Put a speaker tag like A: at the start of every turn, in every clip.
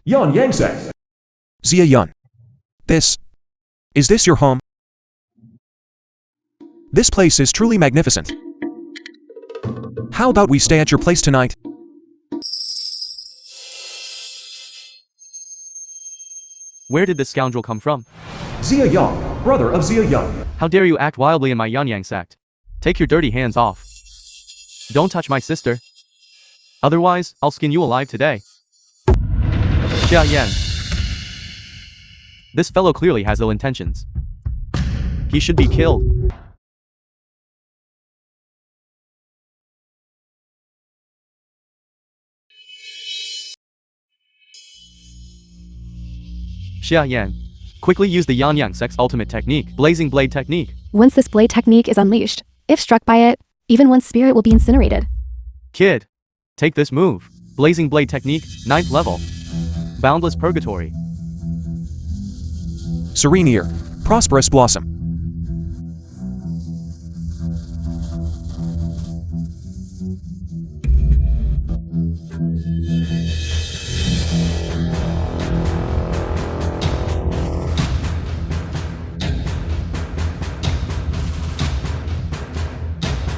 A: Yan Yang sect.
B: Zia Yun. Is this your home? This place is truly magnificent. How about we stay at your place tonight?
C: Where did this scoundrel come from?
A: Zia Yang, brother of Zia Yang.
C: How dare you act wildly in my Yanyang sect? Take your dirty hands off. Don't touch my sister. Otherwise, I'll skin you alive today. Xia Yan. This fellow clearly has ill intentions. He should be killed. Xia Yan. Quickly use the Yanyang sect's ultimate technique, Blazing Blade technique.
D: Once this blade technique is unleashed, if struck by it, even one's spirit will be incinerated.
C: Kid, take this move. Blazing Blade technique, 9th level. Boundless Purgatory.
B: Serene Ear. Prosperous Blossom.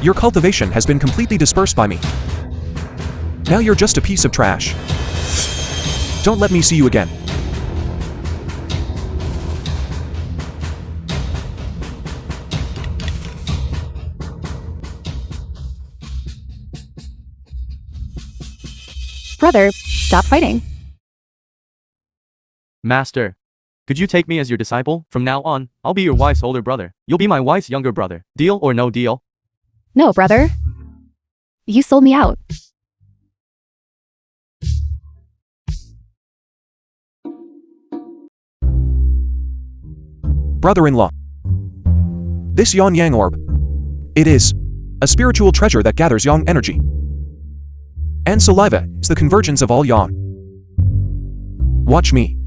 B: Your cultivation has been completely dispersed by me. Now you're just a piece of trash. Don't let me see you again.
D: Brother, stop fighting.
C: Master, could you take me as your disciple? From now on, I'll be your wife's older brother. You'll be my wife's younger brother. Deal or no deal?
D: No, brother. You sold me out.
B: Brother-in-law. This Yan Yang orb. It is a spiritual treasure that gathers Yang energy. And saliva is the convergence of all Yang. Watch me.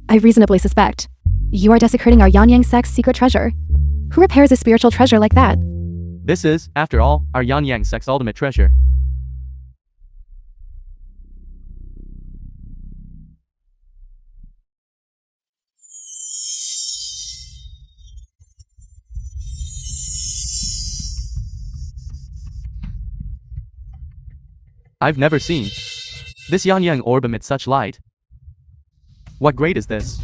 D: I reasonably suspect you are desecrating our Yanyang sect's secret treasure. Who repairs a spiritual treasure like that?
C: This is, after all, our Yanyang sect's ultimate treasure. I've never seen this Yanyang orb emit such light. What grade is this?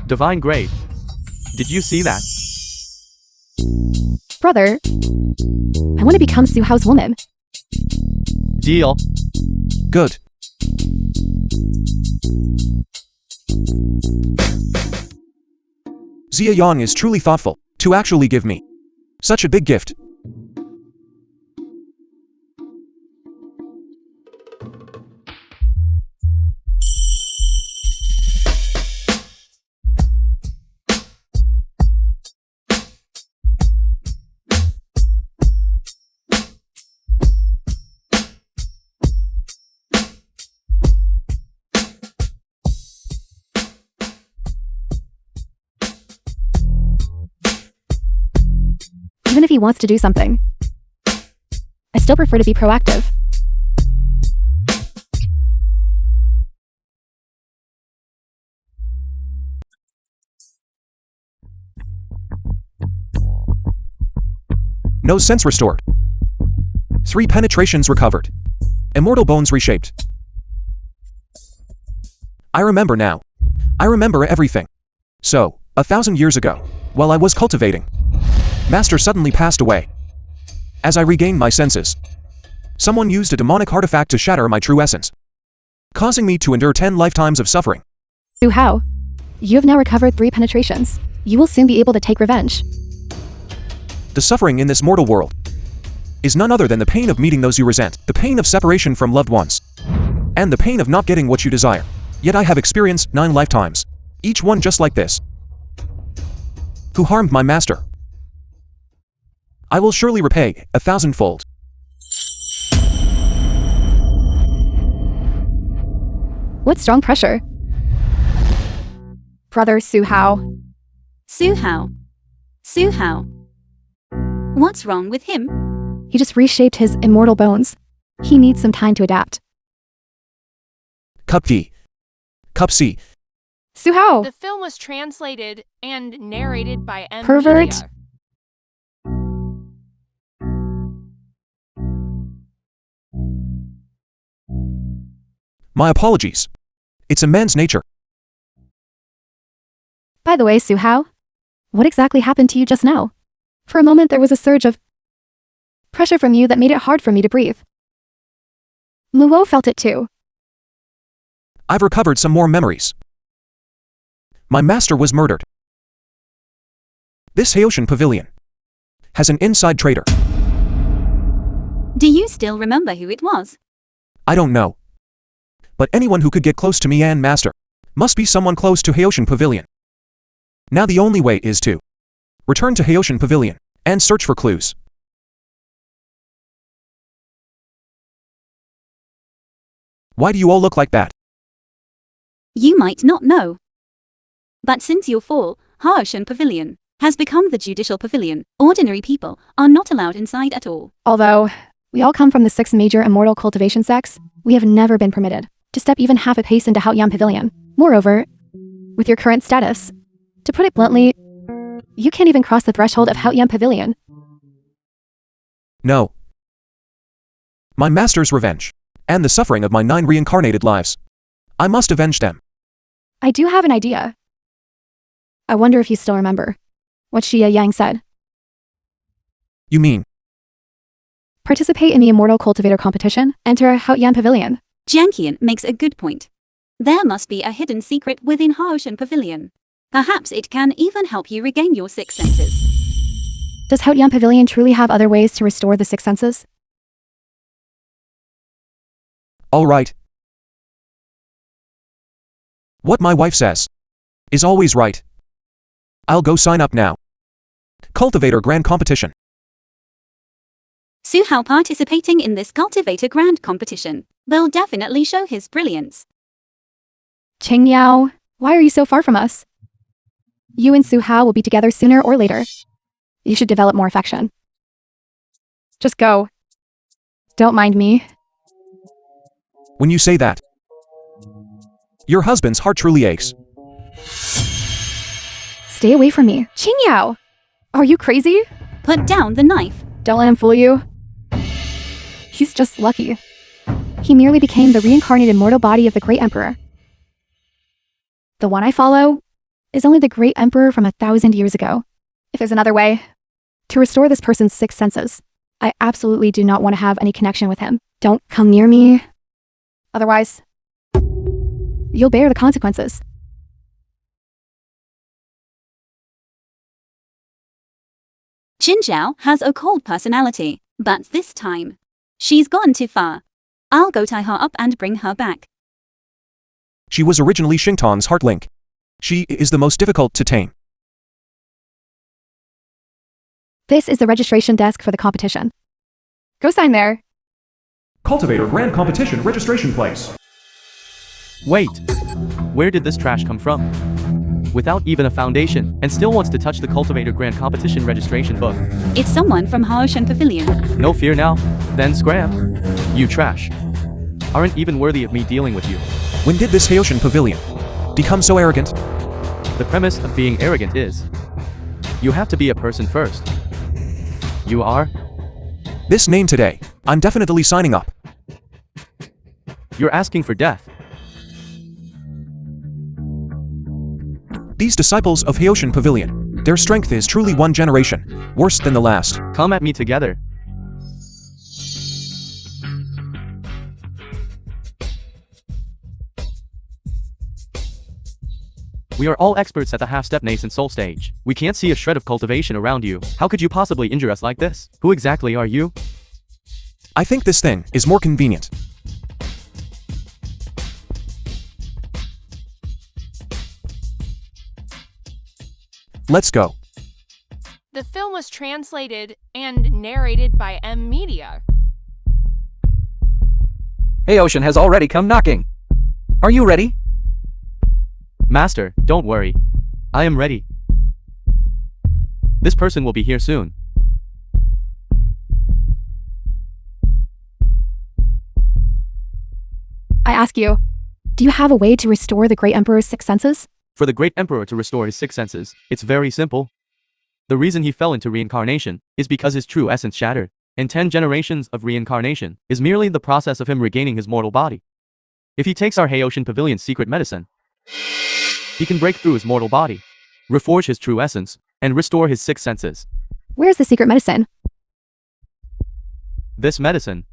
C: Divine grade. Did you see that?
D: Brother, I want to become Su Hao's woman.
C: Deal.
B: Good. Zia Yang is truly thoughtful to actually give me such a big gift.
D: Even if he wants to do something, I still prefer to be proactive.
B: No sense restored. 3 penetrations recovered. Immortal bones reshaped. I remember now. I remember everything. So, 1,000 years ago, while I was cultivating, Master suddenly passed away. As I regained my senses, someone used a demonic artifact to shatter my true essence, causing me to endure 10 lifetimes of suffering.
D: Su Hao, you have now recovered 3 penetrations. You will soon be able to take revenge.
B: The suffering in this mortal world is none other than the pain of meeting those you resent, the pain of separation from loved ones, and the pain of not getting what you desire. Yet I have experienced 9 lifetimes, each one just like this, who harmed my master. I will surely repay 1,000-fold.
D: What strong pressure. Brother Su Hao.
E: Su Hao, Su Hao. What's wrong with him?
D: He just reshaped his immortal bones. He needs some time to adapt.
B: Cup D. Cup C.
D: Su Hao!
F: The film was translated and narrated by M.
D: Pervert.
F: Media.
B: My apologies. It's a man's nature.
D: By the way, Su Hao, what exactly happened to you just now? For a moment there was a surge of pressure from you that made it hard for me to breathe. Luo felt it too.
B: I've recovered some more memories. My master was murdered. This Haoshan Pavilion has an inside traitor.
E: Do you still remember who it was?
B: I don't know. But anyone who could get close to me and master must be someone close to Haoshan Pavilion. Now the only way is to return to Haoshan Pavilion and search for clues. Why do you all look like that?
E: You might not know. But since your fall, Haoshan Pavilion has become the judicial pavilion. Ordinary people are not allowed inside at all.
D: Although we all come from the 6 major immortal cultivation sects, we have never been permitted to step even half a pace into Haoyan Pavilion. Moreover, with your current status, to put it bluntly, you can't even cross the threshold of Haoyan Pavilion.
B: No. My master's revenge and the suffering of my 9 reincarnated lives. I must avenge them.
D: I do have an idea. I wonder if you still remember what Xia Yang said.
B: You mean?
D: Participate in the Immortal Cultivator competition, enter Haoyan Pavilion.
E: Jianqian makes a good point. There must be a hidden secret within Haoshan Pavilion. Perhaps it can even help you regain your 6 senses.
D: Does Haoyan Pavilion truly have other ways to restore the 6 senses?
B: All right. What my wife says is always right. I'll go sign up now. Cultivator Grand Competition.
E: Su Hao participating in this Cultivator Grand Competition will definitely show his brilliance.
D: Qing Yao, why are you so far from us? You and Su Hao will be together sooner or later. You should develop more affection. Just go. Don't mind me.
B: When you say that, your husband's heart truly aches.
D: Stay away from me. Qing Yao! Are you crazy?
E: Put down the knife.
D: Don't let him fool you. He's just lucky. He merely became the reincarnated mortal body of the Great Emperor. The one I follow is only the Great Emperor from 1,000 years ago. If there's another way to restore this person's 6 senses, I absolutely do not want to have any connection with him. Don't come near me. Otherwise, you'll bear the consequences.
E: Qin Zhao has a cold personality, but this time, she's gone too far. I'll go tie her up and bring her back.
B: She was originally Xingtan's heart link. She is the most difficult to tame.
D: This is the registration desk for the competition. Go sign there.
A: Cultivator Grand Competition registration place.
C: Wait. Where did this trash come from? Without even a foundation, and still wants to touch the Cultivator Grand Competition registration book.
E: It's someone from Haoshan Pavilion.
C: No fear now. Then scram. You trash. Aren't even worthy of me dealing with you.
B: When did this Haoshan Pavilion become so arrogant?
C: The premise of being arrogant is you have to be a person first. You are?
B: This name today, I'm definitely signing up.
C: You're asking for death.
B: These disciples of Haoshan Pavilion, their strength is truly one generation, worse than the last.
C: Come at me together. We are all experts at the half-step nascent soul stage. We can't see a shred of cultivation around you. How could you possibly injure us like this? Who exactly are you?
B: I think this thing is more convenient. Let's go.
F: The film was translated and narrated by M. Media.
G: Haoshan has already come knocking. Are you ready?
C: Master, don't worry. I am ready. This person will be here soon.
D: I ask you, do you have a way to restore the Great Emperor's six senses?
C: For the great emperor to restore his six senses, it's very simple. The reason he fell into reincarnation is because his true essence shattered, and 10 generations of reincarnation is merely the process of him regaining his mortal body. If he takes our Haitian Pavilion's secret medicine, he can break through his mortal body, reforge his true essence, and restore his six senses.
D: Where's the secret medicine?
C: This medicine,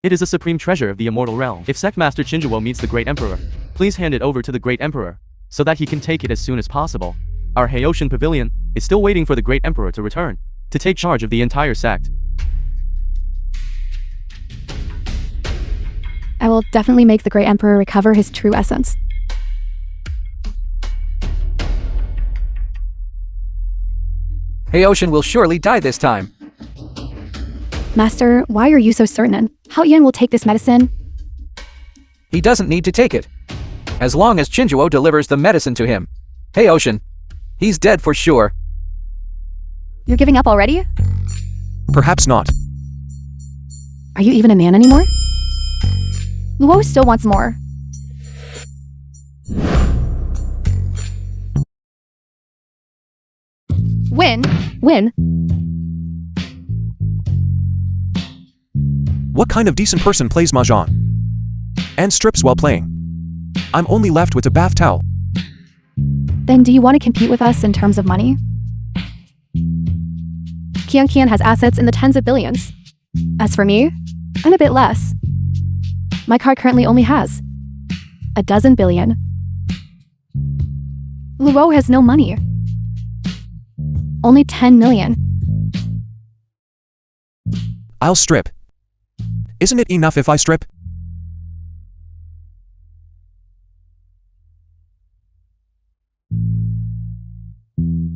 C: it is a supreme treasure of the immortal realm. If Sect Master Qingjuo meets the Great Emperor, please hand it over to the Great Emperor, so that he can take it as soon as possible. Our Haitian Pavilion is still waiting for the Great Emperor to return, to take charge of the entire sect.
D: I will definitely make the Great Emperor recover his true essence.
G: Haitian will surely die this time.
D: Master, why are you so certain? Hao Yan will take this medicine?
G: He doesn't need to take it. As long as Qingjuo delivers the medicine to him. Haitian, he's dead for sure.
D: You're giving up already?
B: Perhaps not.
D: Are you even a man anymore? Luo still wants more. Win.
B: What kind of decent person plays mahjong? And strips while playing? I'm only left with a bath towel.
D: Then do you want to compete with us in terms of money? Qian has assets in the tens of billions. As for me, I'm a bit less. My card currently only has 12 billion. Luo has no money. Only 10 million.
B: I'll strip. Isn't it enough if I strip?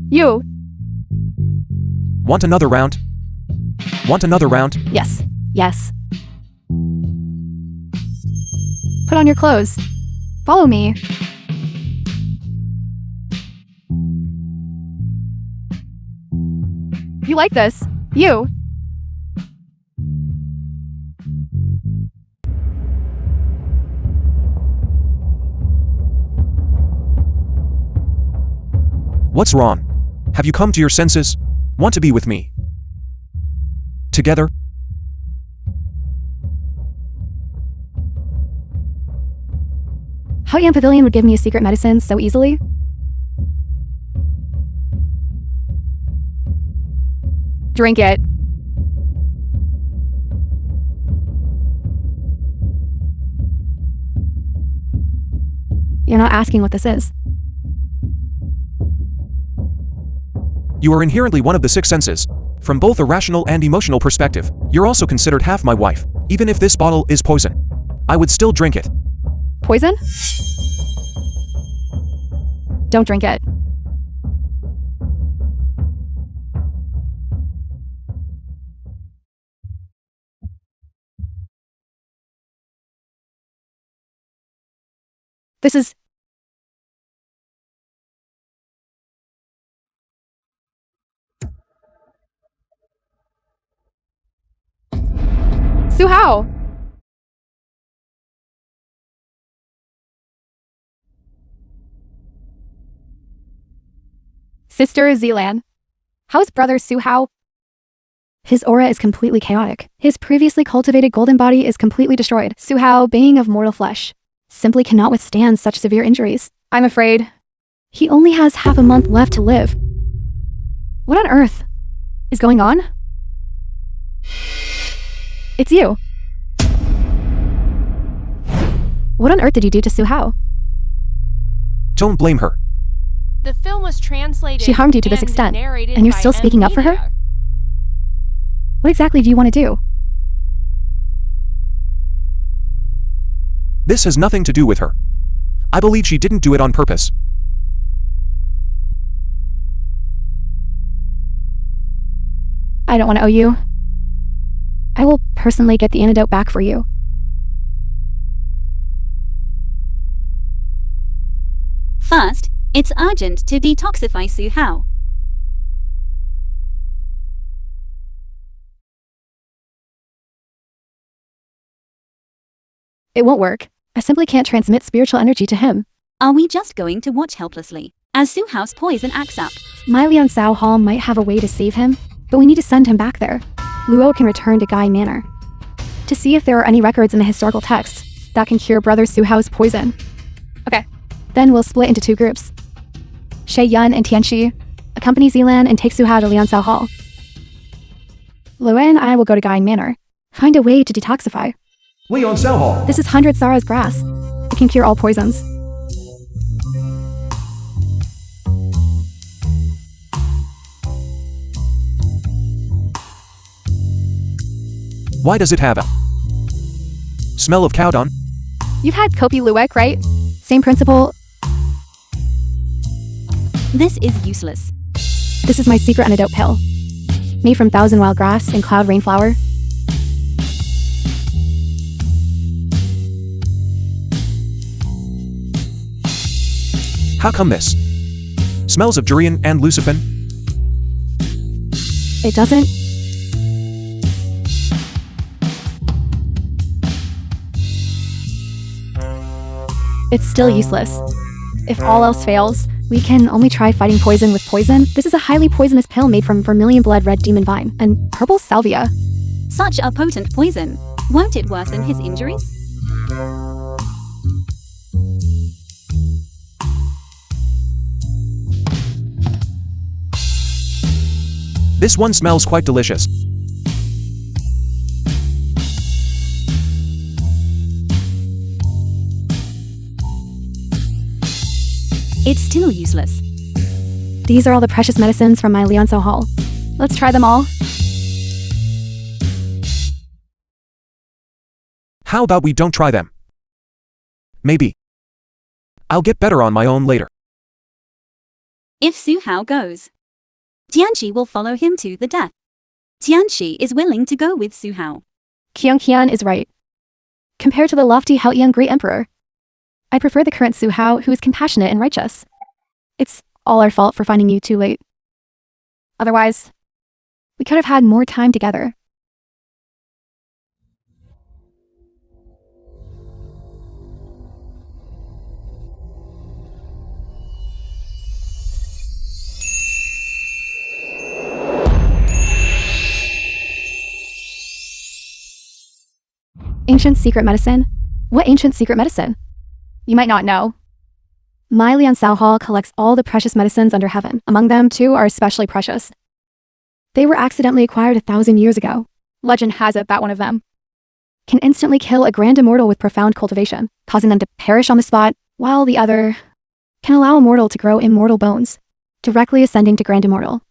D: You.
B: Want another round? Want another round?
D: Yes. Put on your clothes. Follow me. You like this? You.
B: What's wrong? Have you come to your senses? Want to be with me? Together?
D: Hao Yan Pavilion would give me a secret medicine so easily? Drink it. You're not asking what this is.
B: You are inherently one of the six senses. From both a rational and emotional perspective, you're also considered half my wife. Even if this bottle is poison, I would still drink it.
D: Poison? Don't drink it. This is... Su Hao! Sister Zealand. How's brother Su Hao? His aura is completely chaotic. His previously cultivated golden body is completely destroyed. Su Hao, being of mortal flesh, simply cannot withstand such severe injuries. I'm afraid he only has half a month left to live. What on earth is going on? It's you. What on earth did you do to Su Hao?
B: Don't blame her.
F: The film was translated.
D: She harmed you to this
F: and
D: extent,
F: narrated
D: and you're
F: by
D: still speaking up for her?
F: Media.
D: What exactly do you want to do?
B: This has nothing to do with her. I believe she didn't do it on purpose.
D: I don't want to owe you. I will personally get the antidote back for you.
E: First, it's urgent to detoxify Su Hao.
D: It won't work. I simply can't transmit spiritual energy to him.
E: Are we just going to watch helplessly as Su Hao's poison acts up?
D: My Liansao Hall might have a way to save him, but we need to send him back there. Luo can return to Gai Manor to see if there are any records in the historical texts that can cure Brother Su Hao's poison. Okay, then we'll split into 2 groups. Shay Yun and Tianxi accompany Zilan and take Su Hao to Liansao Hall. Luo and I will go to Gai Manor, find a way to detoxify.
A: Leon Hall.
D: This is 100 Sara's grass. It can cure all poisons.
B: Why does it have a smell of cow dung?
D: You've had Kopi Luwak, right? Same principle.
E: This is useless.
D: This is my secret antidote pill. Made from thousand wild grass and cloud rainflower.
B: How come this smells of durian and lucifin?
D: It doesn't. It's still useless. If all else fails, we can only try fighting poison with poison. This is a highly poisonous pill made from vermilion blood red demon vine and purple salvia.
E: Such a potent poison. Won't it worsen his injuries?
B: This one smells quite delicious.
E: It's still useless.
D: These are all the precious medicines from my Liansao Hall. Let's try them all.
B: How about we don't try them? Maybe I'll get better on my own later.
E: If Su Hao goes, Tianxi will follow him to the death. Tianxi is willing to go with Su Hao.
D: Qian is right. Compared to the lofty Haoyang Great Emperor, I prefer the current Su Hao, who is compassionate and righteous. It's all our fault for finding you too late. Otherwise, we could have had more time together. Ancient secret medicine? What ancient secret medicine? You might not know. My Liansao Hall collects all the precious medicines under heaven. Among them, 2 are especially precious. They were accidentally acquired 1,000 years ago. Legend has it that one of them can instantly kill a grand immortal with profound cultivation, causing them to perish on the spot, while the other can allow a mortal to grow immortal bones, directly ascending to grand immortal.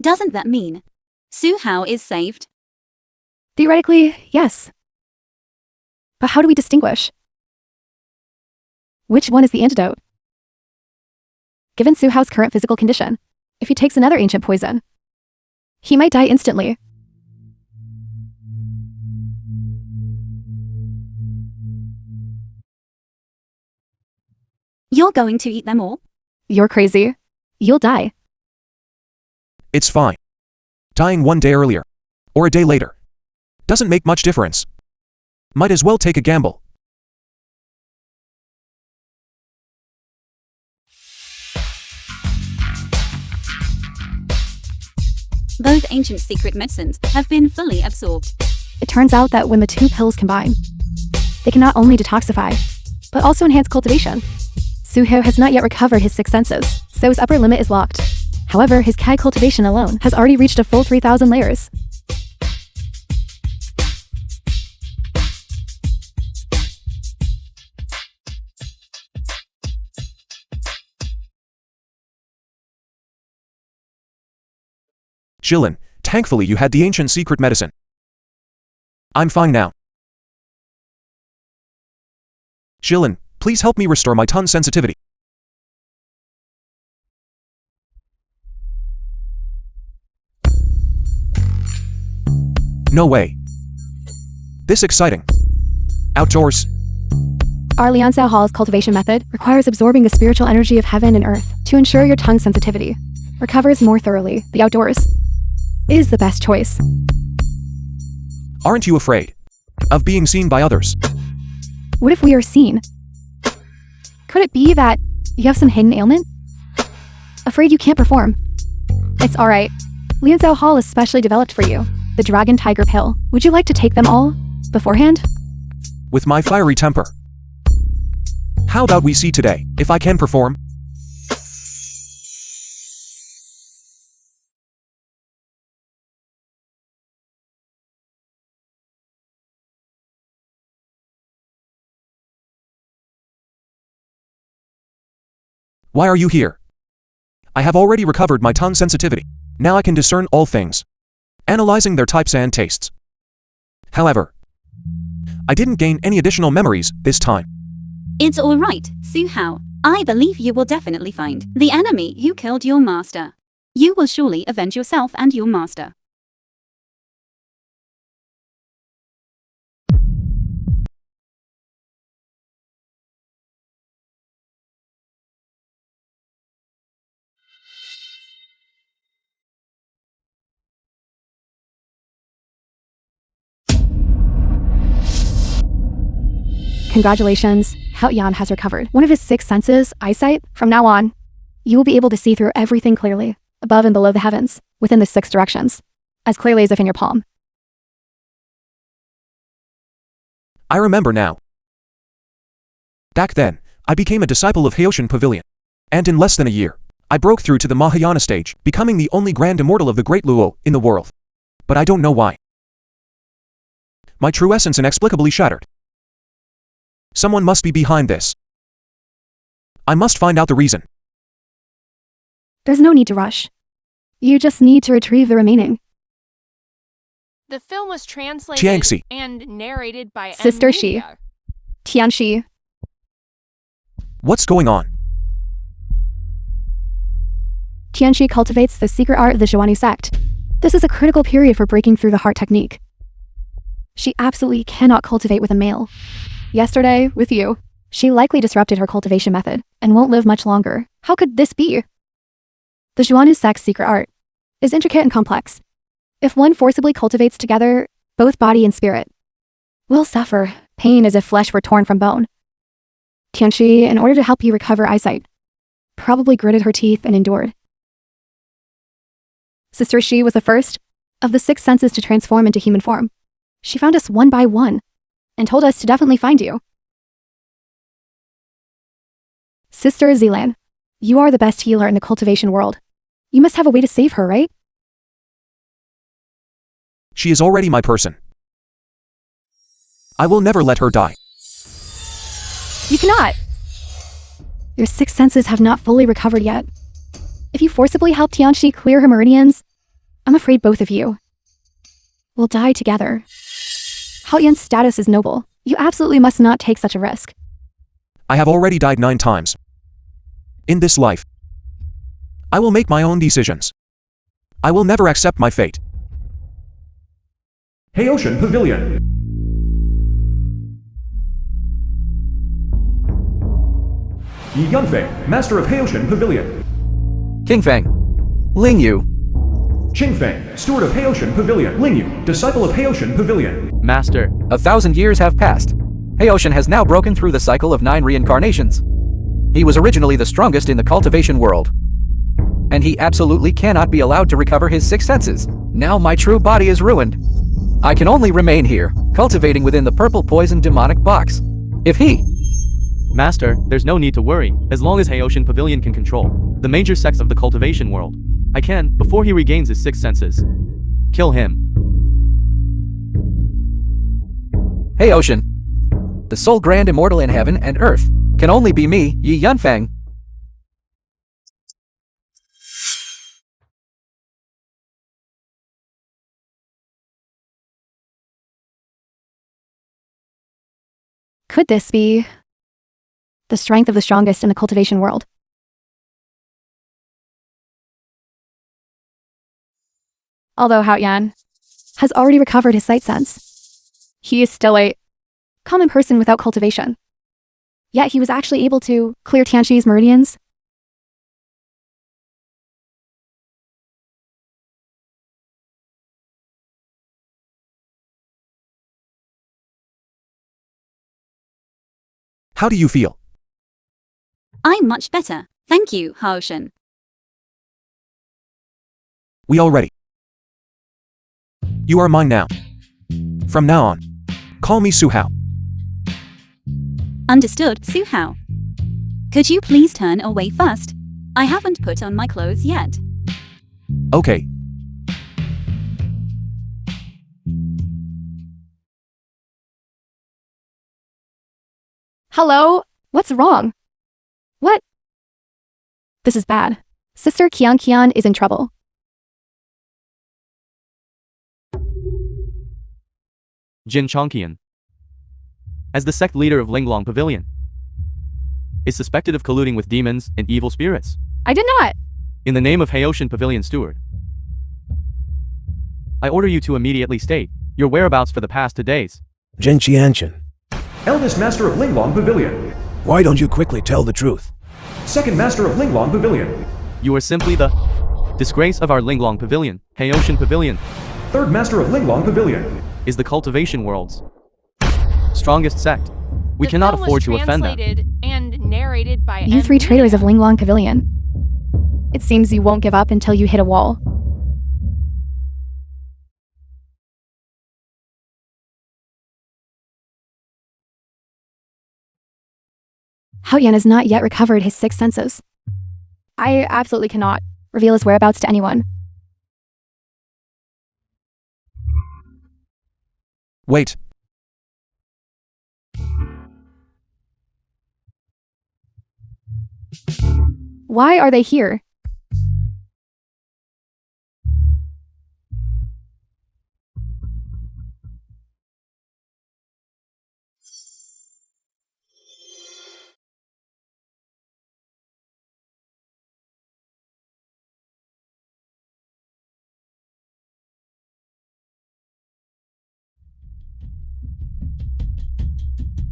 E: Doesn't that mean Su Hao is saved?
D: Theoretically, yes. But how do we distinguish which one is the antidote? Given Su Hao's current physical condition, if he takes another ancient poison, he might die instantly.
E: You're going to eat them all?
D: You're crazy. You'll die.
B: It's fine. Dying one day earlier or a day later doesn't make much difference. Might as well take a gamble.
E: Those ancient secret medicines have been fully absorbed.
D: It turns out that when the 2 pills combine, they can not only detoxify, but also enhance cultivation. Su Hao has not yet recovered his 6 senses, so his upper limit is locked. However, his Kai cultivation alone has already reached a full 3,000 layers.
B: Jilin, thankfully you had the ancient secret medicine. I'm fine now. Jilin, please help me restore my tongue sensitivity. No way. This exciting. Outdoors.
D: Our Liansao Hall's cultivation method requires absorbing the spiritual energy of heaven and earth to ensure your tongue sensitivity recovers more thoroughly. The outdoors is the best choice.
B: Aren't you afraid of being seen by others?
D: What if we are seen? Could it be that you have some hidden ailment? Afraid you can't perform? It's alright. Lianzhou Hall is specially developed for you. The Dragon Tiger Pill. Would you like to take them all beforehand?
B: With my fiery temper. How about we see today, if I can perform? Why are you here? I have already recovered my tongue sensitivity. Now I can discern all things, analyzing their types and tastes. However, I didn't gain any additional memories this time.
E: It's alright, Su Hao. I believe you will definitely find the enemy who killed your master. You will surely avenge yourself and your master.
D: Congratulations, Hao Yan has recovered one of his 6 senses, eyesight. From now on, you will be able to see through everything clearly, above and below the heavens, within the 6 directions, as clearly as if in your palm.
B: I remember now. Back then, I became a disciple of Haoshan Pavilion. And in less than a year, I broke through to the Mahayana stage, becoming the only grand immortal of the great Luo in the world. But I don't know why. My true essence inexplicably shattered. Someone must be behind this. I must find out the reason.
D: There's no need to rush. You just need to retrieve the remaining.
F: The film was translated
B: Jiangxi.
F: and narrated by
D: Sister Shi.
F: Beggar.
D: Tianxi.
B: What's going on?
D: Tianxi cultivates the secret art of the Zhuani sect. This is a critical period for breaking through the heart technique. She absolutely cannot cultivate with a male. Yesterday, with you, she likely disrupted her cultivation method and won't live much longer. How could this be? The Zhuani sect's secret art is intricate and complex. If one forcibly cultivates together, both body and spirit will suffer pain as if flesh were torn from bone. Tianxi, in order to help you recover eyesight, probably gritted her teeth and endured. Sister Shi was the first of the 6 senses to transform into human form. She found us one by one and told us to definitely find you. Sister Zilan, you are the best healer in the cultivation world. You must have a way to save her, right?
B: She is already my person. I will never let her die.
D: You cannot. Your 6 senses have not fully recovered yet. If you forcibly help Tianxi clear her meridians, I'm afraid both of you will die together. Hao Yan's status is noble. You absolutely must not take such a risk.
B: I have already died 9 times. In this life, I will make my own decisions. I will never accept my fate.
A: Haoshan Pavilion. Yi Yunfei, Master of Haoshan Pavilion.
G: Qing Feng. Ling Yu.
A: Qing Feng, Steward of Haoshan Pavilion. Ling Yu, Disciple of Haoshan Pavilion.
C: Master.
G: 1,000 years have passed. Haoshan has now broken through the cycle of 9 reincarnations. He was originally the strongest in the cultivation world. And he absolutely cannot be allowed to recover his 6 senses. Now my true body is ruined. I can only remain here, cultivating within the purple poison demonic box. If he...
C: Master, there's no need to worry, as long as Haoshan Pavilion can control the major sects of the cultivation world. I can, before he regains his 6 senses, kill him.
G: Haoshan, the sole grand immortal in heaven and earth, can only be me, Yi Yunfeng.
D: Could this be the strength of the strongest in the cultivation world? Although Hao Yan has already recovered his sight sense, he is still a common person without cultivation. Yet he was actually able to clear Tianxi's meridians.
B: How do you feel?
E: I'm much better. Thank you, Haoshan.
B: We already. You are mine now. From now on, call me Su Hao.
E: Understood, Su Hao. Could you please turn away first? I haven't put on my clothes yet.
B: Okay.
D: Hello? What's wrong? What? This is bad. Sister Qian is in trouble.
C: Jin Chongqian, as the sect leader of Linglong Pavilion, is suspected of colluding with demons and evil spirits.
D: I did not.
C: In the name of Haoshan Pavilion Steward, I order you to immediately state your whereabouts for the past 2 days.
H: Jin Qianchen,
A: Eldest Master of Linglong Pavilion.
H: why don't you quickly tell the truth?
A: Second Master of Linglong Pavilion.
C: You are simply the disgrace of our Linglong Pavilion. Haoshan Pavilion
A: Third Master of Linglong Pavilion.
C: is the cultivation world's strongest sect. We
F: The
C: cannot
F: film was
C: afford to offend them.
F: translated and narrated by
D: You three
F: M.
D: traitors of Linglong Pavilion. It seems you won't give up until you hit a wall. Haoyan has not yet recovered his 6 senses. I absolutely cannot reveal his whereabouts to anyone.
B: Wait.
D: Why are they here?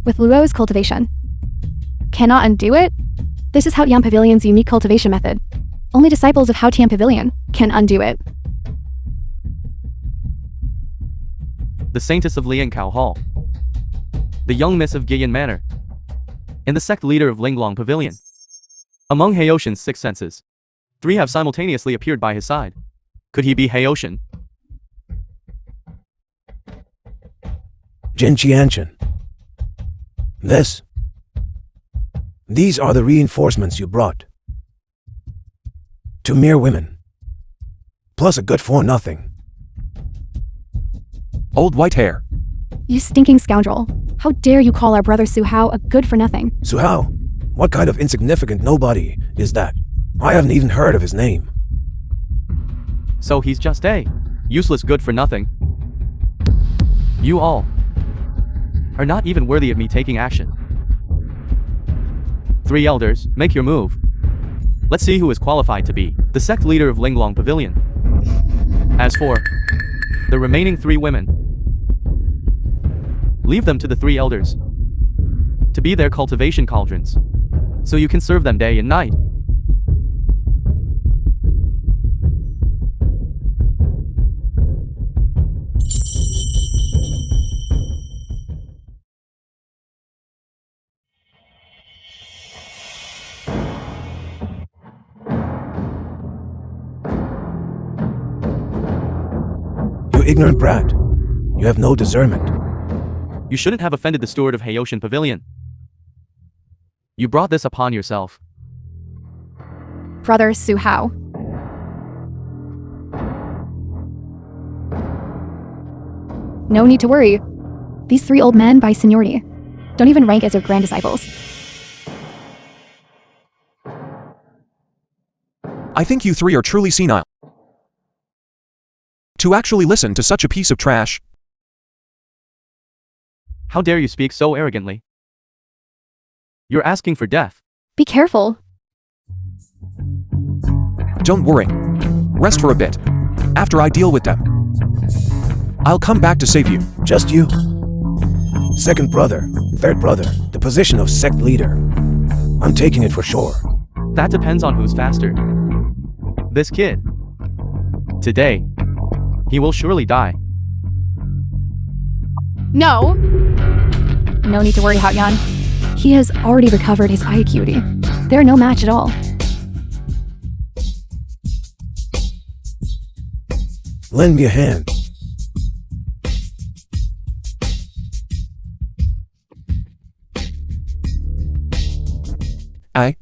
D: With Luo's cultivation. Cannot undo it? This is Haoyan Pavilion's unique cultivation method. Only disciples of Haoyan Pavilion can undo it.
C: The Saintess of Liankao Hall, the young miss of Giyan Manor, and the sect leader of Linglong Pavilion. Among Haoshan's 6 senses, 3 have simultaneously appeared by his side. Could he be Haoshan?
H: Jin Qianchen. These are the reinforcements you brought. 2 mere women. Plus a good for nothing.
B: Old white hair.
D: You stinking scoundrel. How dare you call our brother Su Hao a good for nothing?
H: Su Hao, what kind of insignificant nobody is that? I haven't even heard of his name.
C: So he's just a useless good for nothing. You all are not even worthy of me taking action. 3 elders, make your move. Let's see who is qualified to be the sect leader of Linglong Pavilion. As for the remaining 3 women, leave them to the 3 elders to be their cultivation cauldrons, so you can serve them day and night.
H: You ignorant brat. You have no discernment.
C: You shouldn't have offended the steward of Haoshan Pavilion. You brought this upon yourself.
D: Brother Su Hao. No need to worry. These 3 old men by seniority don't even rank as your grand disciples.
B: I think you 3 are truly senile. To actually listen to such a piece of trash.
C: How dare you speak so arrogantly? You're asking for death.
D: Be careful.
B: Don't worry. Rest for a bit. After I deal with them, I'll come back to save you.
H: Just you? Second brother, third brother, the position of sect leader. I'm taking it for sure.
C: That depends on who's faster. This kid. Today, he will surely die.
D: No! No need to worry, Haoyan. He has already recovered his eye acuity. They're no match at all.
H: Lend me a hand.
B: I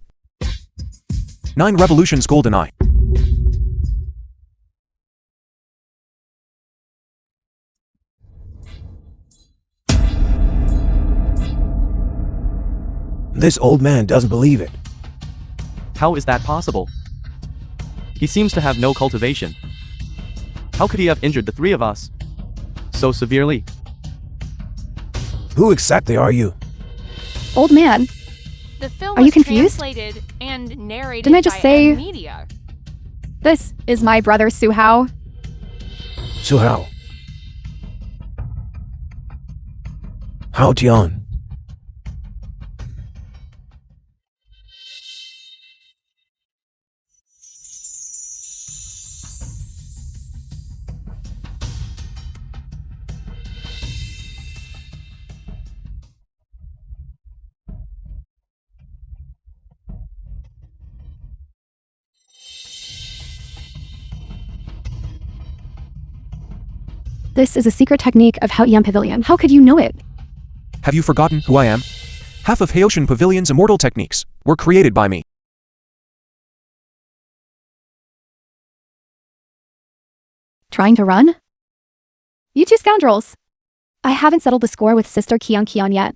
B: 9 Revolutions GoldenEye.
H: This old man doesn't believe it.
C: How is that possible? He seems to have no cultivation. How could he have injured the three of us so severely?
H: Who exactly are you?
D: Old man,
F: The film
D: Are you
F: was
D: confused?
F: translated and narrated
D: Didn't I just
F: by
D: say-
F: media.
D: this is my brother Suhao.
H: So how? How Tian?
D: This is a secret technique of Haotian Pavilion. How could you know it?
B: Have you forgotten who I am? Half of Haotian Pavilion's immortal techniques were created by me.
D: Trying to run? You two scoundrels. I haven't settled the score with Sister Kian yet.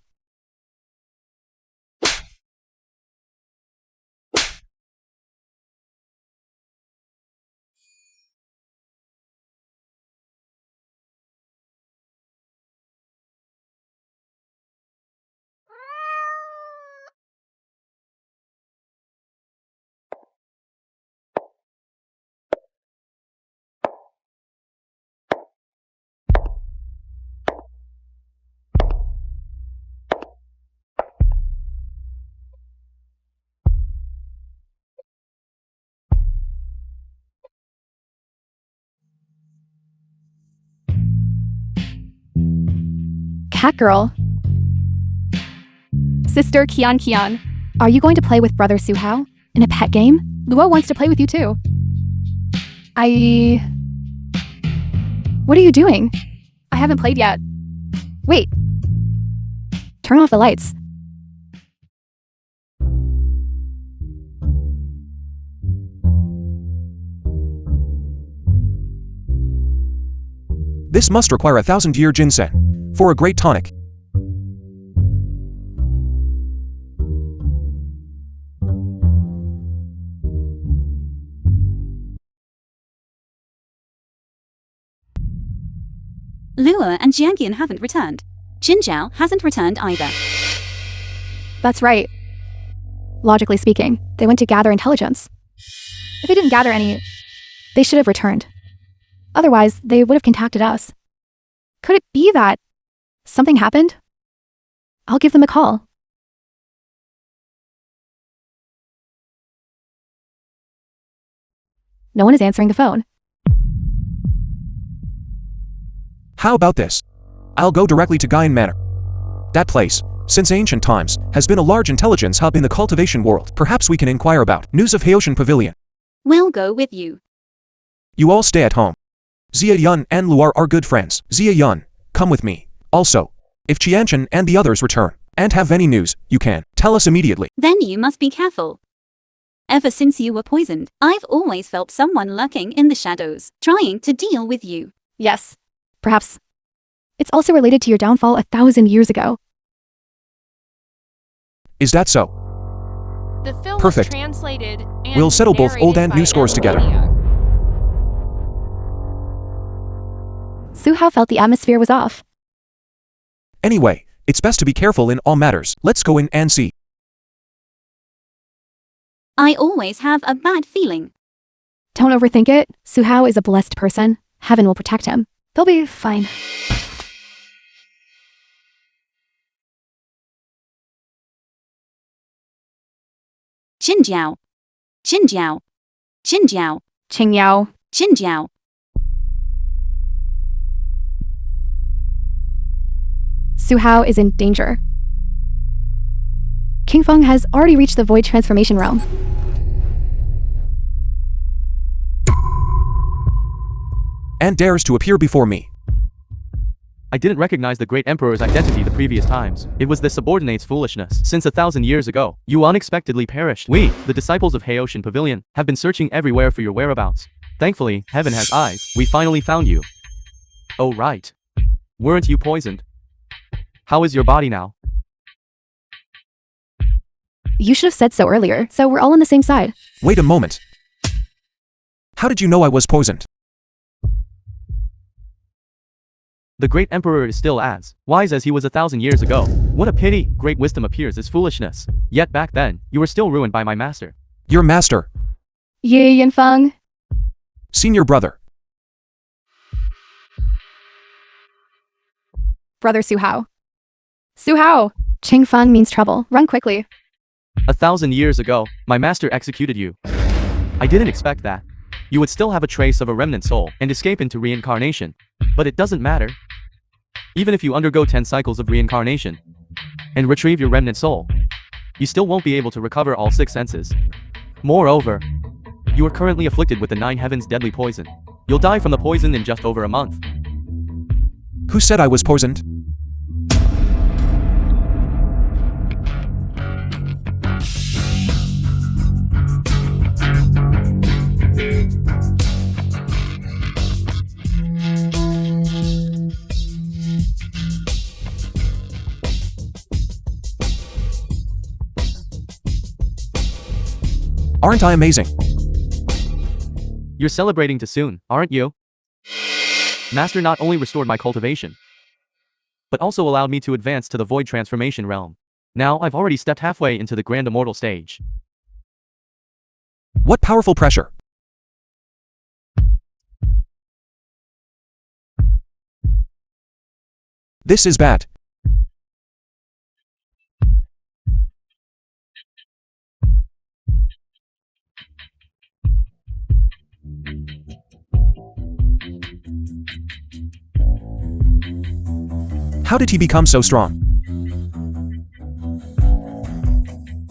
D: Cat girl. Sister Kian. Are you going to play with brother Suhao in a pet game? Luo wants to play with you too. What are you doing? I haven't played yet. Wait. Turn off the lights.
B: This must require 1,000-year ginseng for a great tonic.
E: Luo and Jianqian haven't returned. Jinzhao hasn't returned either.
D: That's right. Logically speaking, they went to gather intelligence. If they didn't gather any, they should have returned. Otherwise, they would have contacted us. Could it be that something happened? I'll give them a call. No one is answering the phone.
B: How about this? I'll go directly to Gaian Manor. That place, since ancient times, has been a large intelligence hub in the cultivation world. Perhaps we can inquire about news of Haotian Pavilion.
E: We'll go with you.
B: You all stay at home. Zia Yun and Luar are good friends. Zia Yun, come with me. Also, if Qianchen and the others return and have any news, you can tell us immediately.
E: Then you must be careful. Ever since you were poisoned, I've always felt someone lurking in the shadows, trying to deal with you.
D: Yes, perhaps. It's also related to your downfall 1,000 years ago.
B: Is that so?
F: The film
B: Perfect.
F: was translated and
B: We'll settle both old and
F: narrated
B: new
F: by
B: scores together.
F: media.
D: Suhao felt the atmosphere was off.
B: Anyway, it's best to be careful in all matters. Let's go in and see.
E: I always have a bad feeling.
D: Don't overthink it. Suhao is a blessed person. Heaven will protect him. They'll be fine.
E: Jinjiao. Jinjiao. Jinjiao.
D: Qingyao.
E: Jinjiao.
D: Suhao is in danger. Qing Feng has already reached the void transformation realm.
B: And dares to appear before me.
C: I didn't recognize the great emperor's identity the previous times. It was the subordinate's foolishness. Since 1,000 years ago, you unexpectedly perished. We, the disciples of Haoshan Pavilion, have been searching everywhere for your whereabouts. Thankfully, heaven has eyes. We finally found you. Oh right. Weren't you poisoned? How is your body now?
D: You should have said so earlier, so we're all on the same side.
B: Wait a moment. How did you know I was poisoned?
C: The great emperor is still as wise as he was 1,000 years ago. What a pity, great wisdom appears as foolishness. Yet back then, you were still ruined by my master.
B: Your master.
D: Yi Yanfeng.
B: Senior brother.
D: Brother Su Hao. Su Hao! Qing Feng means trouble. Run quickly.
C: 1,000 years ago, my master executed you. I didn't expect that. You would still have a trace of a remnant soul and escape into reincarnation. But it doesn't matter. Even if you undergo 10 cycles of reincarnation and retrieve your remnant soul, you still won't be able to recover all 6 senses. Moreover, you are currently afflicted with the 9 heavens deadly poison. You'll die from the poison in just over a month.
B: Who said I was poisoned? Aren't I amazing?
C: You're celebrating too soon, aren't you? Master not only restored my cultivation, but also allowed me to advance to the void transformation realm. Now I've already stepped halfway into the grand immortal stage.
B: What powerful pressure! This is bad. How did he become so strong?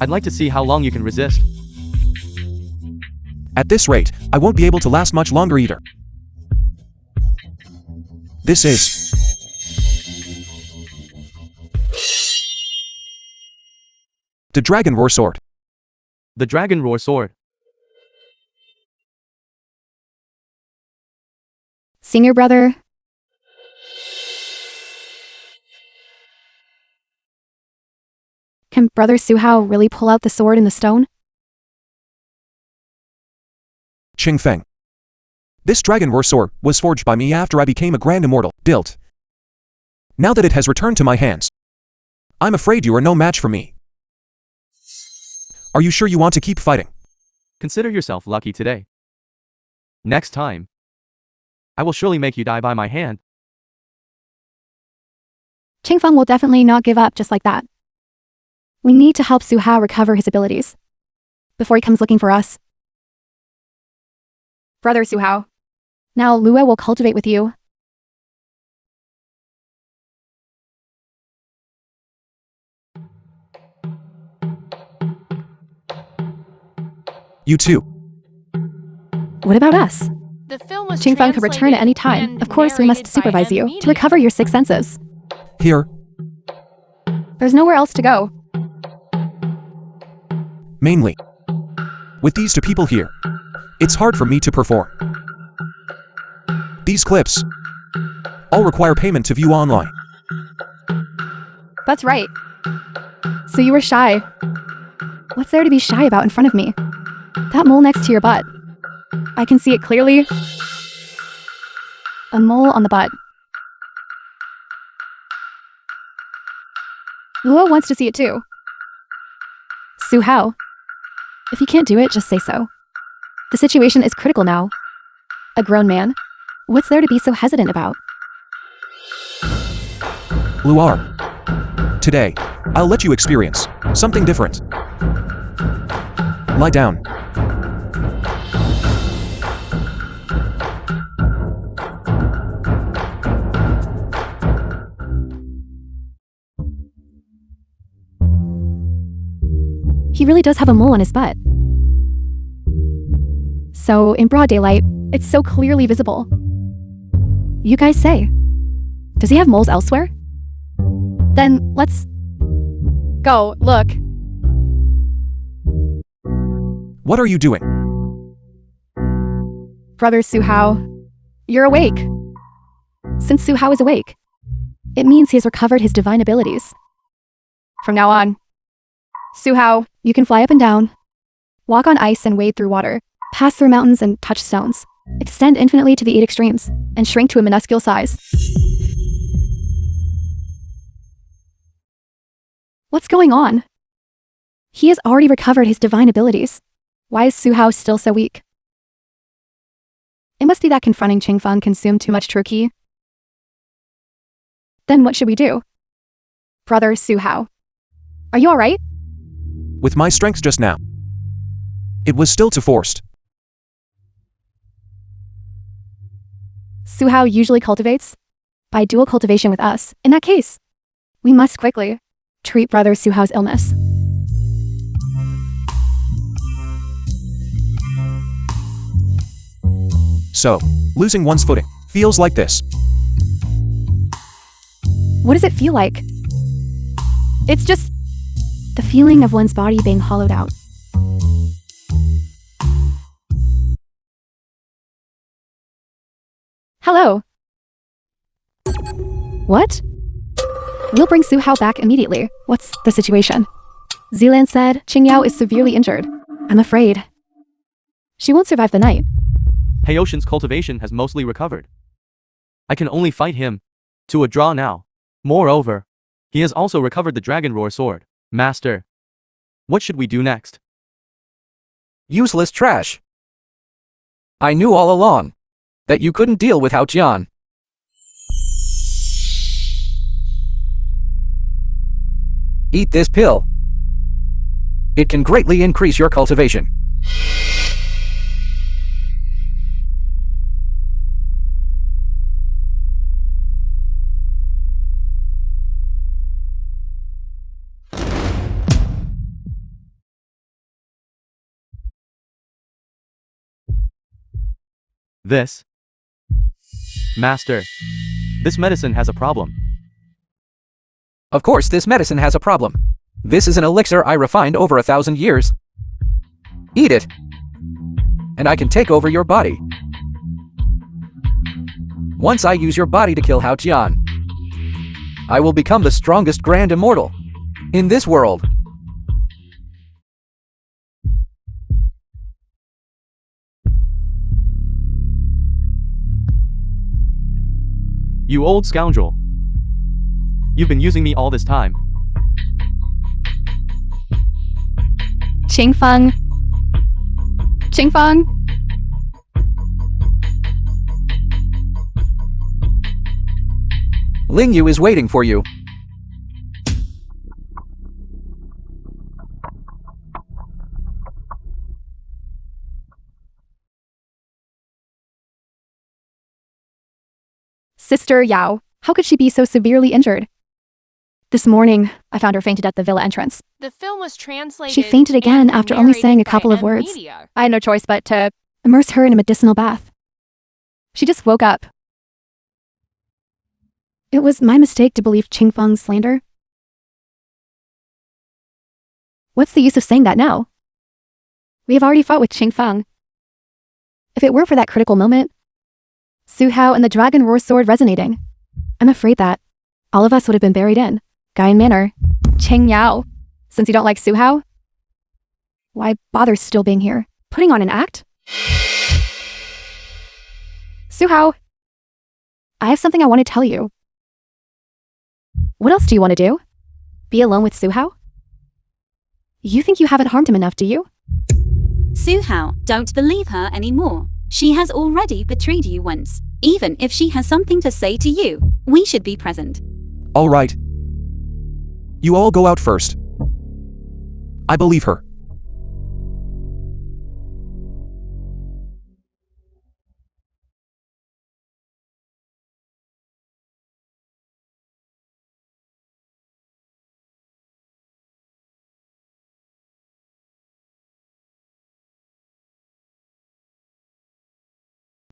C: I'd like to see how long you can resist.
B: At this rate, I won't be able to last much longer either. This is... the Dragon Roar Sword.
C: The Dragon Roar Sword.
D: Senior brother. Can Brother Su Hao really pull out the sword in the stone?
B: Qing Feng. This Dragon Roar Sword was forged by me after I became a Grand Immortal, Dilt. Now that it has returned to my hands, I'm afraid you are no match for me. Are you sure you want to keep fighting?
C: Consider yourself lucky today. Next time, I will surely make you die by my hand.
D: Qing Feng will definitely not give up just like that. We need to help Su Hao recover his abilities before he comes looking for us. Brother Su Hao. Now Lua will cultivate with you.
B: You too.
D: What about us?
F: The film was
D: Qing Feng could return at any time.
F: and
D: Of course, we must
F: narrated by
D: supervise you
F: Media.
D: to recover your 6 senses.
B: Here,
D: There's nowhere else to go.
B: mainly. With these 2 people here, it's hard for me to perform. These clips all require payment to view online.
D: That's right. So you were shy. What's there to be shy about in front of me? That mole next to your butt. I can see it clearly. A mole on the butt. Lua wants to see it too. Su Hao. If you can't do it, just say so. The situation is critical now. A grown man. What's there to be so hesitant about?
B: Luar. Today, I'll let you experience something different. Lie down.
D: really does have a mole on his butt. So, in broad daylight, it's so clearly visible. You guys say, does he have moles elsewhere? Then let's go look.
B: What are you doing?
D: Brother Su-hao, you're awake. Since Su-hao is awake, it means he has recovered his divine abilities. From now on, Su-hao, you can fly up and down, walk on ice and wade through water, pass through mountains and touch stones, extend infinitely to the 8 extremes, and shrink to a minuscule size. What's going on? He has already recovered his divine abilities. Why is Su-hao still so weak? It must be that confronting Qing Feng consumed too much turkey. Then what should we do? Brother Su-hao, are you alright?
B: With my strength just now, it was still too forced.
D: Su-hao usually cultivates by dual cultivation with us. In that case, we must quickly treat Brother Su-hao's illness.
B: So, losing one's footing feels like this.
D: What does it feel like? It's just the feeling of one's body being hollowed out. Hello. What? We'll bring Su-hao back immediately. What's the situation? Zilan said Qingyao is severely injured. I'm afraid she won't survive the night.
C: Haoshan's cultivation has mostly recovered. I can only fight him to a draw now. Moreover, he has also recovered the Dragon Roar sword. Master, what should we do next?
G: Useless trash. I knew all along that you couldn't deal with Hao Jian. Eat this pill. It can greatly increase your cultivation.
C: Master, this medicine has a problem.
G: Of course, this medicine has a problem. This is an elixir I refined over 1,000 years. Eat it, and I can take over your body. Once I use your body to kill Hao Jian, I will become the strongest Grand Immortal in this world.
C: You old scoundrel. You've been using me all this time.
D: Qing Feng. Qing Feng.
G: Ling Yu is waiting for you.
D: Sister Yao, how could she be so severely injured? This morning, I found her fainted at the villa entrance.
F: The film was translated.
D: She fainted again
F: and
D: after only saying a
F: narrated by
D: couple of
F: N
D: words.
F: Media.
D: I had no choice but to immerse her in a medicinal bath. She just woke up. It was my mistake to believe Qing Feng's slander. What's the use of saying that now? We have already fought with Qing Feng. If it weren't for that critical moment, Su-hao and the Dragon Roar sword resonating, I'm afraid that all of us would have been buried in Gaian Manor. Qing Yao, since you don't like Su-hao, why bother still being here? Putting on an act? Su-hao, I have something I want to tell you. What else do you want to do? Be alone with Su-hao? You think you haven't harmed him enough, do you?
E: Su-hao, don't believe her anymore. She has already betrayed you once. Even if she has something to say to you, we should be present.
B: All right. You all go out first. I believe her.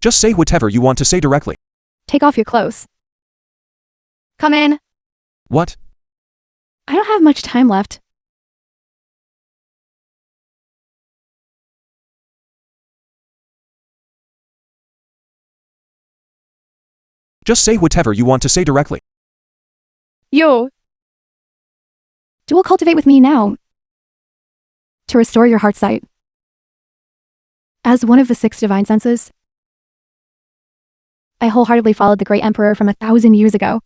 B: Just say whatever you want to say directly.
D: Take off your clothes. Come in.
B: What?
D: I don't have much time left.
B: Just say whatever you want to say directly.
D: Yo. Dual cultivate with me now. To restore your heart sight. As one of the 6 divine senses, I wholeheartedly followed the great emperor from 1,000 years ago.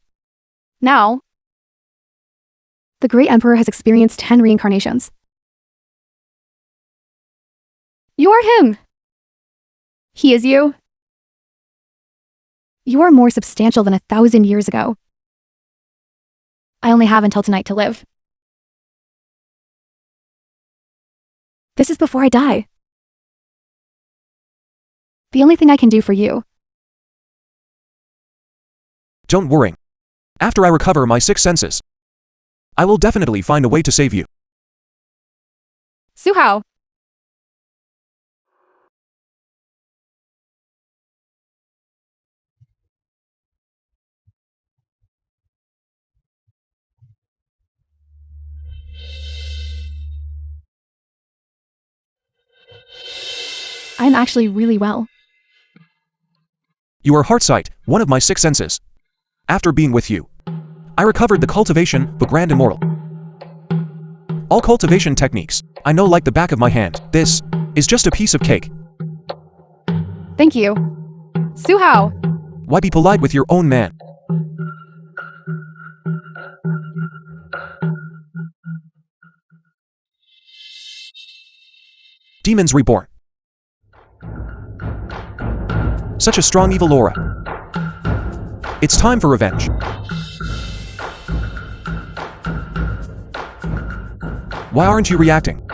D: Now, the great emperor has experienced 10 reincarnations. You are him. He is you. You are more substantial than 1,000 years ago. I only have until tonight to live. This is before I die. The only thing I can do for you.
B: Don't worry. After I recover my 6 senses, I will definitely find a way to save you.
D: Suhao. I'm actually really well.
B: You are heart sight, one of my 6 senses. After being with you, I recovered the cultivation, but grand immortal. All cultivation techniques, I know like the back of my hand. This is just a piece of cake.
D: Thank you. Suhao.
B: Why be polite with your own man? Demons reborn. Such a strong evil aura. It's time for revenge. Why aren't you reacting?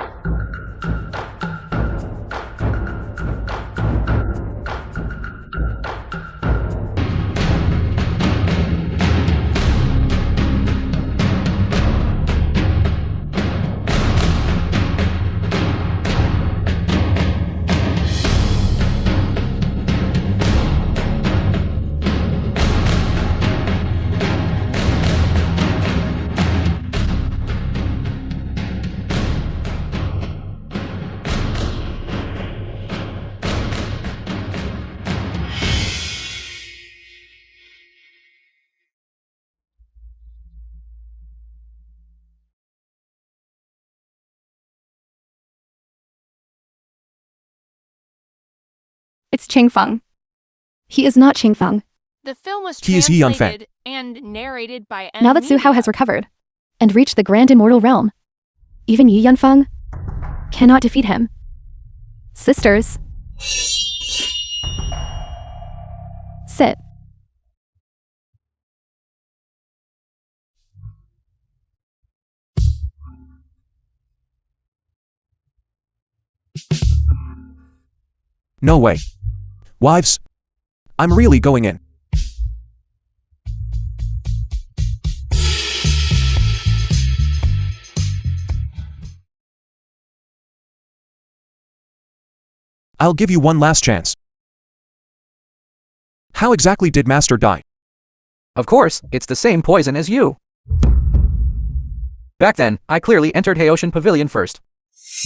D: It's Qing Feng. He is not Qing Feng.
F: The film was
B: He is Yan Feng.
F: translated and narrated by
D: Now that Su Hao has recovered and reached the grand immortal realm, even Yi Yanfeng cannot defeat him. Sisters. Sit.
B: No way. Wives, I'm really going in. I'll give you one last chance. How exactly did Master die?
G: Of course, it's the same poison as you. Back then, I clearly entered Haoshan Pavilion first.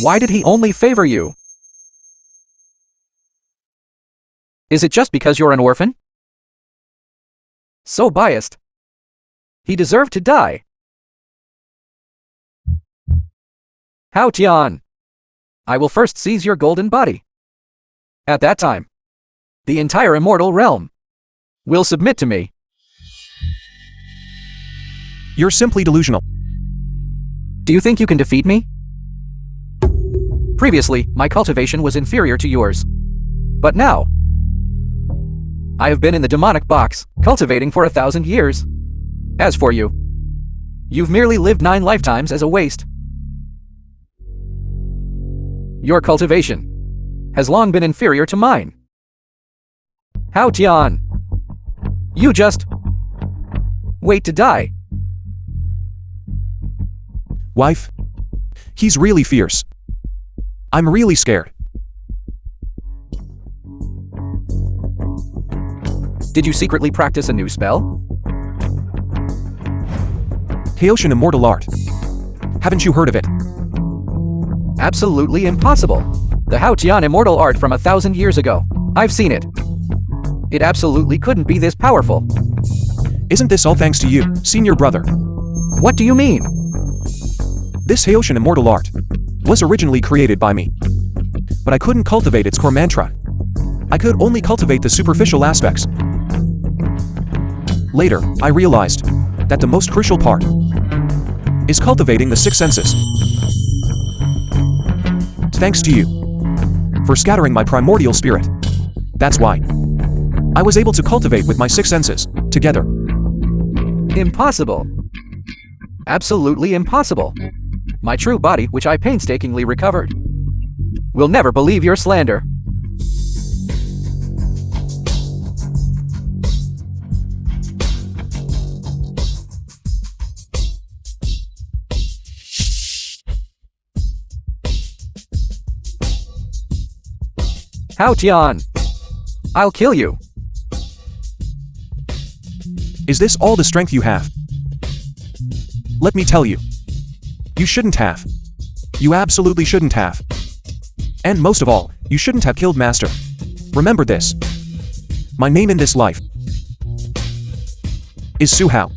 G: Why did he only favor you? Is it just because you're an orphan? So biased. He deserved to die. Hao Tian. I will first seize your golden body. At that time, the entire immortal realm will submit to me.
B: You're simply delusional.
G: Do you think you can defeat me? Previously, my cultivation was inferior to yours. But now, I have been in the demonic box, cultivating for 1,000 years. As for you, you've merely lived 9 lifetimes as a waste. Your cultivation has long been inferior to mine. Hao Tian, you just wait to die.
B: Wife, he's really fierce. I'm really scared.
G: Did you secretly practice a new spell?
B: Haoshan immortal art. Haven't you heard of it?
G: Absolutely impossible. The Haotian immortal art from 1,000 years ago. I've seen it. It absolutely couldn't be this powerful.
B: Isn't this all thanks to you, senior brother?
G: What do you mean?
B: This Haoshan immortal art was originally created by me. But I couldn't cultivate its core mantra. I could only cultivate the superficial aspects. Later, I realized that the most crucial part is cultivating the six senses. Thanks to you for scattering my primordial spirit. That's why I was able to cultivate with my six senses together.
G: Impossible. Absolutely impossible. My true body, which I painstakingly recovered, will never believe your slander. Haotian! I'll kill you.
B: Is this all the strength you have? Let me tell you. You shouldn't have. You absolutely shouldn't have. And most of all, you shouldn't have killed Master. Remember this. My name in this life is Su Hao.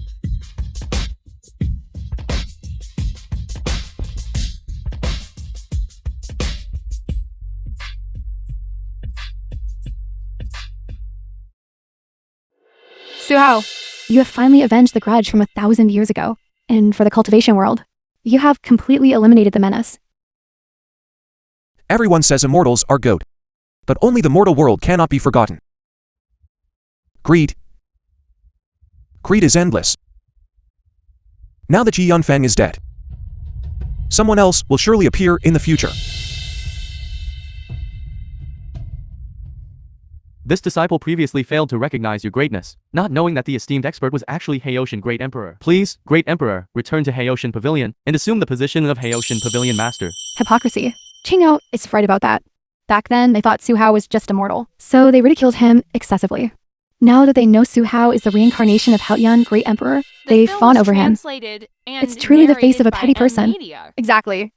D: Su Hao, you have finally avenged the grudge from 1,000 years ago. And for the cultivation world, you have completely eliminated the menace.
B: Everyone says immortals are goat. But only the mortal world cannot be forgotten. Greed. Greed is endless. Now that Qing Feng is dead, someone else will surely appear in the future.
C: This disciple previously failed to recognize your greatness, not knowing that the esteemed expert was actually Haoshan Great Emperor. Please, Great Emperor, return to Haoshan Pavilion and assume the position of Haoshan Pavilion Master.
D: Hypocrisy. Qing is right about that. Back then, they thought Su Hao was just a mortal, so they ridiculed him excessively. Now that they know Su Hao is the reincarnation of Haotian Great Emperor, they fawn over him. It's truly the face of a petty person. Exactly.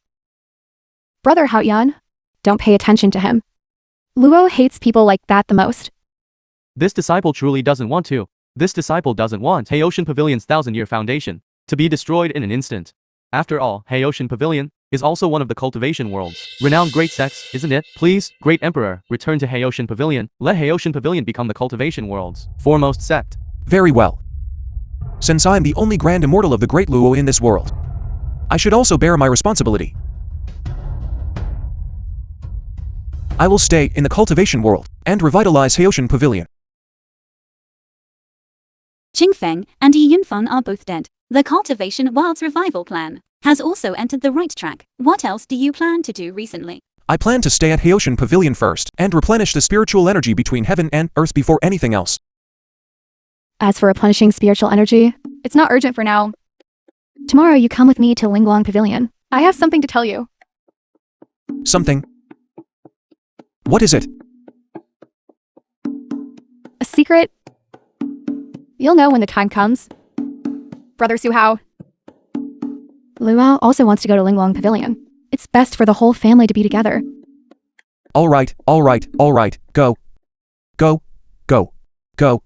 D: Brother Haotian, don't pay attention to him. Luo hates people like that the most.
C: This disciple truly doesn't want to. This disciple doesn't want Haoshan Pavilion's 1,000-year foundation to be destroyed in an instant. After all, Haoshan Pavilion is also one of the cultivation world's renowned great sects, isn't it? Please, Great Emperor, return to Haoshan Pavilion. Let Haoshan Pavilion become the cultivation world's foremost sect.
B: Very well. Since I am the only grand immortal of the great Luo in this world, I should also bear my responsibility. I will stay in the cultivation world and revitalize Haoshan Pavilion.
E: Qing Feng and Yi Yunfeng are both dead. The cultivation world's revival plan has also entered the right track. What else do you plan to do recently?
B: I plan to stay at Haoshan Pavilion first and replenish the spiritual energy between heaven and earth before anything else.
D: As for replenishing spiritual energy, it's not urgent for now. Tomorrow you come with me to Linglong Pavilion. I have something to tell you.
B: Something? What is it?
D: A secret? You'll know when the time comes. Brother Su Hao. Luo also wants to go to Linglong Pavilion. It's best for the whole family to be together.
B: All right. Go. Go. Go. Go.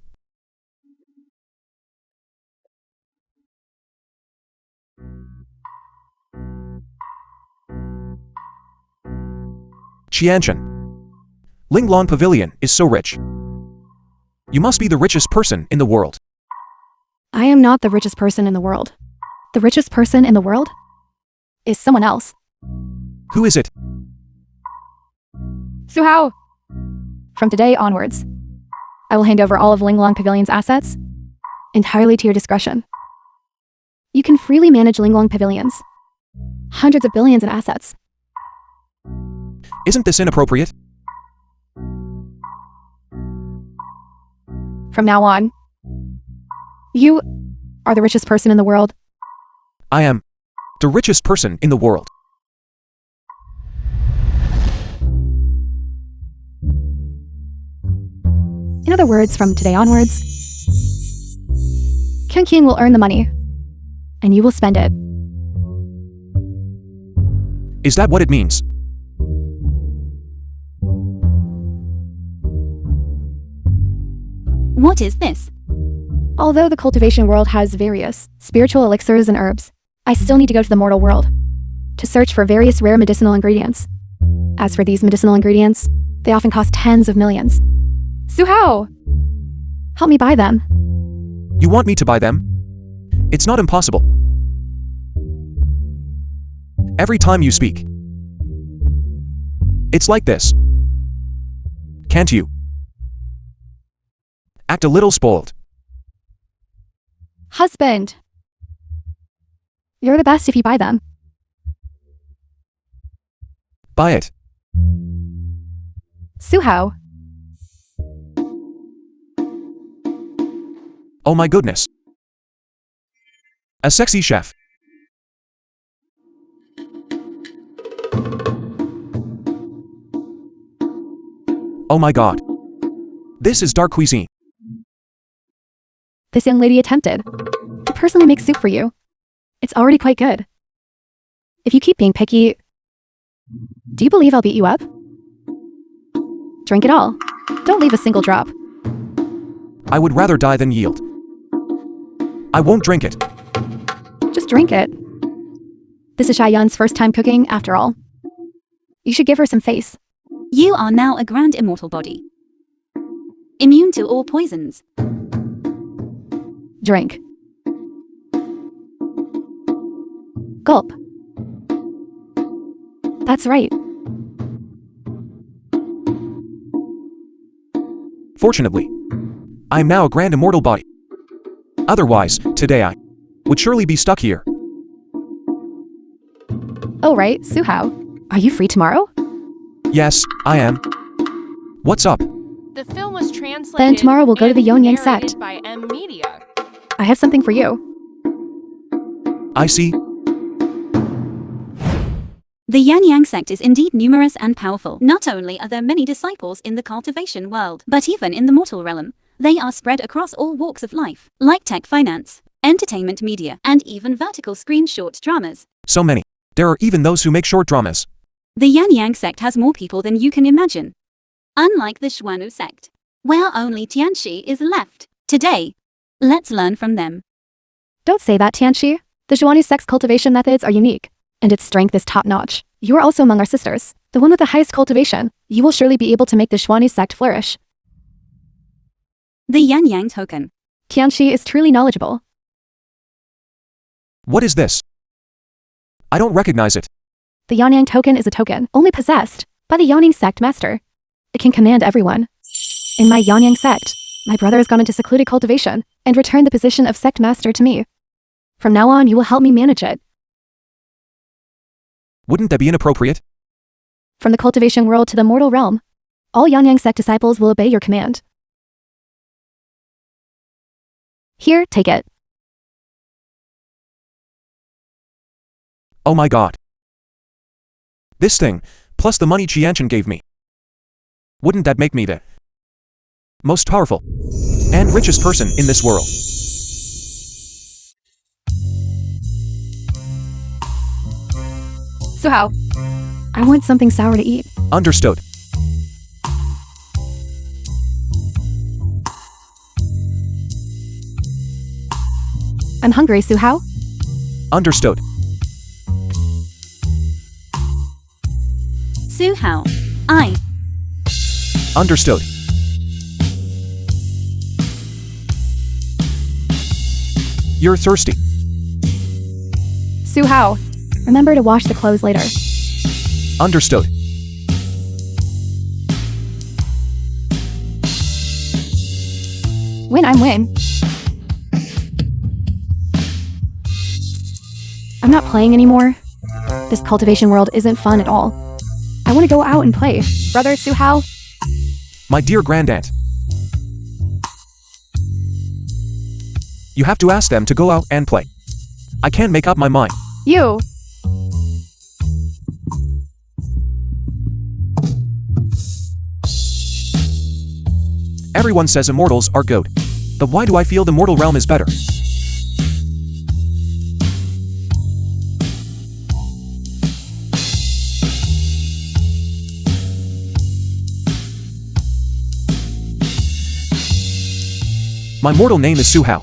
B: Qianshan. Linglong Pavilion is so rich. You must be the richest person in the world.
D: I am not the richest person in the world. The richest person in the world is someone else.
B: Who is it?
D: Su Hao! From today onwards, I will hand over all of Linglong Pavilion's assets entirely to your discretion. You can freely manage Linglong Pavilions. Hundreds of billions in assets.
B: Isn't this inappropriate?
D: From now on, you are the richest person in the world.
B: I am the richest person in the world.
D: In other words, from today onwards, King will earn the money, and you will spend it.
B: Is that what it means?
E: What is this?
D: Although the cultivation world has various spiritual elixirs and herbs, I still need to go to the mortal world to search for various rare medicinal ingredients. As for these medicinal ingredients, they often cost tens of millions. Suhao! Help me buy them.
B: You want me to buy them? It's not impossible. Every time you speak, it's like this. Can't you act a little spoiled?
D: Husband! You're the best if you buy them.
B: Buy it.
D: Suhao!
B: Oh my goodness. A sexy chef. Oh my god. This is dark cuisine.
D: This young lady attempted to personally make soup for you. It's already quite good. If you keep being picky, do you believe I'll beat you up? Drink it all. Don't leave a single drop.
B: I would rather die than yield. I won't drink it.
D: Just drink it. This is Shayan's first time cooking, after all. You should give her some face.
E: You are now a grand immortal body. Immune to all poisons.
D: Drink. Gulp. That's right.
B: Fortunately, I am now a grand immortal body. Otherwise, today I would surely be stuck here.
D: Oh right, Suhao. Are you free tomorrow?
B: Yes, I am. What's up?
F: The film was translated.
D: Then tomorrow we'll go to the
F: and
D: Yonyang
F: narrated
D: sect.
F: by M Media.
D: I have something for you.
B: I see.
E: The Yanyang sect is indeed numerous and powerful. Not only are there many disciples in the cultivation world, but even in the mortal realm, they are spread across all walks of life, like tech, finance, entertainment, media, and even vertical screen short dramas.
B: So many. There are even those who make short dramas.
E: The Yanyang sect has more people than you can imagine. Unlike the Xuanu sect, where only Tianxi is left. Today, let's learn from them.
D: Don't say that, Tianxi. The Zhuani sect's cultivation methods are unique, and its strength is top-notch. You are also among our sisters, the one with the highest cultivation. You will surely be able to make the Zhuani sect flourish.
E: The Yanyang token.
D: Tianxi is truly knowledgeable.
B: What is this? I don't recognize it.
D: The Yanyang token is a token only possessed by the Yanyang sect master. It can command everyone. In my Yanyang sect, my brother has gone into secluded cultivation and returned the position of sect master to me. From now on, you will help me manage it.
B: Wouldn't that be inappropriate?
D: From the cultivation world to the mortal realm, all Yanyang sect disciples will obey your command. Here, take it.
B: Oh my god. This thing, plus the money Qianchen gave me. Wouldn't that make me the most powerful and richest person in this world?
D: Suhao, I want something sour to eat.
B: Understood.
D: I'm hungry, Suhao.
B: Understood.
E: Suhao. I.
B: Understood. You're thirsty.
D: Suhao, remember to wash the clothes later.
B: Understood.
D: Win, I'm win. I'm not playing anymore. This cultivation world isn't fun at all. I want to go out and play. Brother Suhao?
B: My dear grandaunt. You have to ask them to go out and play. I can't make up my mind.
D: You!
B: Everyone says immortals are GOAT. But why do I feel the mortal realm is better? My mortal name is Su Hao.